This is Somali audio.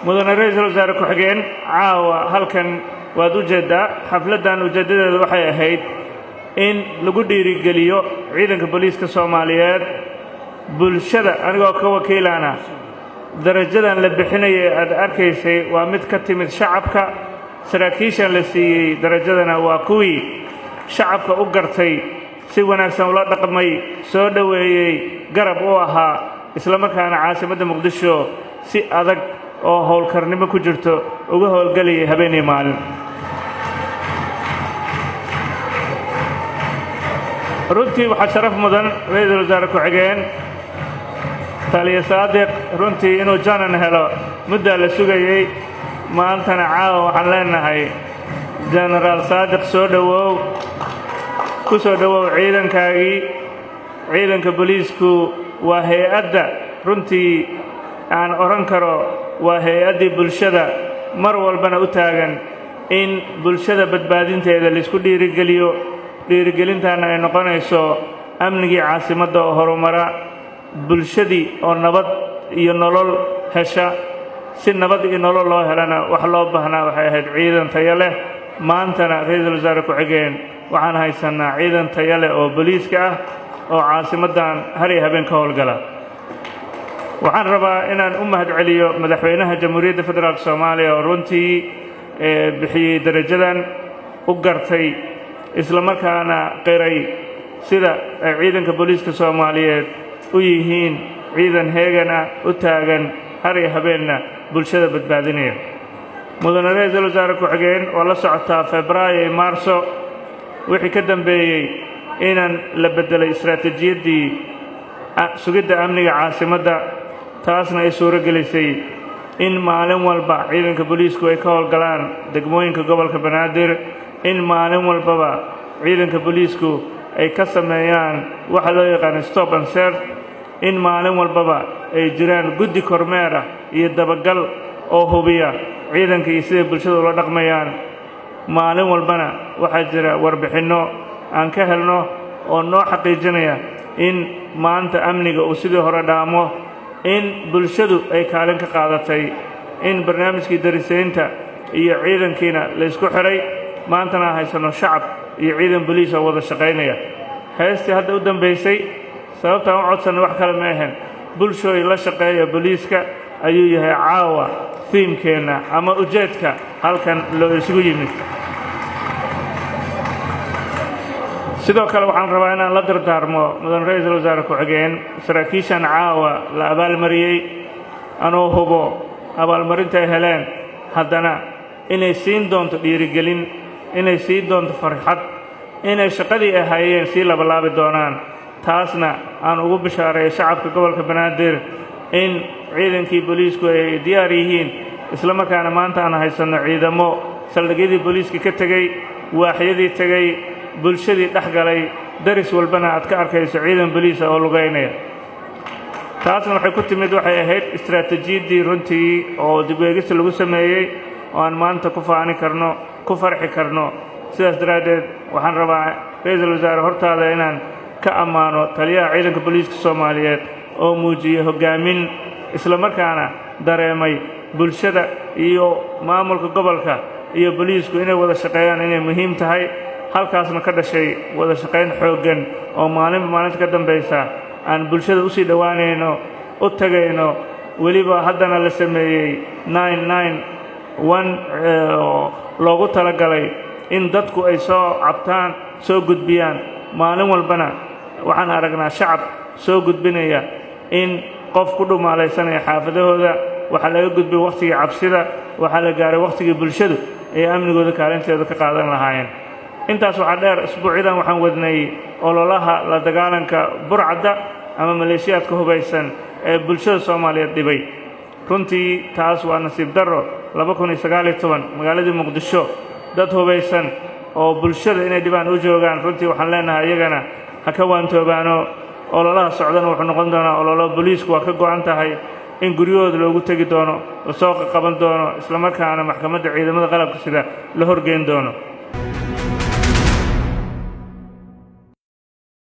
mudane ra'iisul wasaare ku-xigeen caawa halkan waad u jeedaa xafladdan ujeeddadeedu waxay ahayd in lagu dhiirigeliyo ciidanka booliiska Soomaaliyeed bulshada anigoo ka wakiilana darajadan la bixinayay aad arkaysay waa mid ka timid shacabka saraakiishan la siiyey darajadana waa kuwii shacabka u gartay si wanaagsan ula dhaqmay soo dhaweeyay garab u ahaa isla markaana caasimadda Muqdisho si adag oo howlkarnimo ku jirto uga howlgalay habeen iyo maalin runtii waxaa sharaf mudan ra'iisul wasaare ku-xigeen taliya Saadiq runtii inuu janan helo muddo la sugayay maantana caawa waxaan leenahay General Saadiq soo dhawow ku soo dhawow ciidankaagii ciidanka booliisku waa hay'adda runtii aan oran karo waa hay'addii bulshada mar walbana u taagan in bulshada badbaadinteeda la isku dhiirigeliyo dhiirigelintaana ay noqonayso amnigii caasimadda oo horumara bulshadii oo nabad iyo nolol hesha si nabad iyo nolol loo helana wax loo baahnaa waxay ahayd ciidan tayo leh maantana ra'iisul wasaare ku-xigeen waxaan haysanaa ciidan tayo leh oo booliiska ah oo caasimaddan har iyo habeen ka howlgala waxaan rabaa inaan u mahadceliyo madaxweynaha jamhuuriyadda federaalka Soomaaliya oo runtii bixiyey darajadan u gartay isla markaana qiray sida ay ciidanka booliiska Soomaaliyeed u yihiin ciidan heegana u taagan har iyo habeenna bulshada badbaadinaya mudane ra'iisul wasaare ku-xigeen oo la socotaa Febraayo iyo Maarso wixii ka dambeeyay inaan la bedelay istiraatiijiyaddii sugidda amniga caasimadda taasna ay suuro gelisay in maalin walba ciidanka booliisku ay ka howlgalaan degmooyinka gobolka Banaadir in maalin walbaba ciidanka booliisku ay ka sameeyaan waxa loo yaqaan stop and serve in maalin walbaba ay jiraan guddi kormeer ah iyo dabagal oo hubiya ciidanka iyo sida bulshada ula dhaqmayaan maalin walbana waxaa jira warbixinno aan ka helno oo noo xaqiijinaya in maanta amniga uu sidii hore dhaamo in bulshadu ay kaalin ka qaadatay in barnaamijkii darisaynta iyo ciidankiina la isku xiray maantana haysano shacab iyo ciidan booliis oo wada shaqaynaya heestii hadda u dambaysay sababtaan u codsanay wax kale ma ahayn bulshooy la shaqeeya booliiska ayuu yahay caawa fiimkeenna ama ujeedka halkan loo isugu yimid sidoo kale waxaan rabaa inaan la dardaarmo mudan ra'iisul wasaare ku-xigeen saraakiishan caawa la abaalmariyey anoo hubo abaalmarinta ay heleen haddana inay siin doonto dhiirigelin inay siin doonto farxad inay shaqadii ay hayeen sii labalaabi doonaan taasna aan ugu bishaareeyo shacabka gobolka Banaadir in ciidankii booliisku ay diyaar yihiin isla markaana maanta aan haysanno ciidamo saldhigyadii booliiska ka tegey waaxyadii tegey bulshadii dhexgalay daris walbana aad ka arkayso ciidan booliisa oo lugaynaya taasna waxay ku timid waxay ahayd istiraatiijiyaddii runtii oo dib u eegista lagu sameeyey oo aan maanta ku faani karno ku farxi karno sidaas daraaddeed waxaan rabaa ra'iisul wasaare hortaada inaan ka ammaano taliyaha ciidanka booliiska Soomaaliyeed oo muujiyey hoggaamin isla markaana dareemay bulshada iyo maamulka gobolka iyo booliisku inay wada shaqeeyaan inay muhiim tahay halkaasna ka dhashay wada shaqayn xooggan oo maalinta ka dambaysa aan bulshada u sii dhowaanayno u tagayno weliba haddana la sameeyey 991 loogu talagalay in dadku ay soo cabtaan soo gudbiyaan maalin walbana waxaan aragnaa shacab soo gudbinaya in qof ku dhumaalaysanaya xaafadahooda waxaa laga gudbay waqtigii cabsida waxaa la gaaray waqtigii bulshadu ay amnigooda kaalinteeda ka qaadan lahaayeen intaas waxaa dheer isbuucyadan waxaan wadnay ololaha la dagaalanka burcadda ama maleeshiyaadka hubaysan ee bulshada Soomaaliyeed dhibay runtii taas waa nasiib darro 2019 magaaladii Muqdisho dad hubaysan oo bulshada inay dhibaan u joogaan runtii waxaan leenahay iyagana ha ka waantoobaano ololaha socdana wuxuu noqon doonaa ololo booliisku waa ka go'an tahay in guryahooda loogu tegi doono la soo qaban doono isla markaana maxkamadda ciidamada qalabka sida la horgeyn doono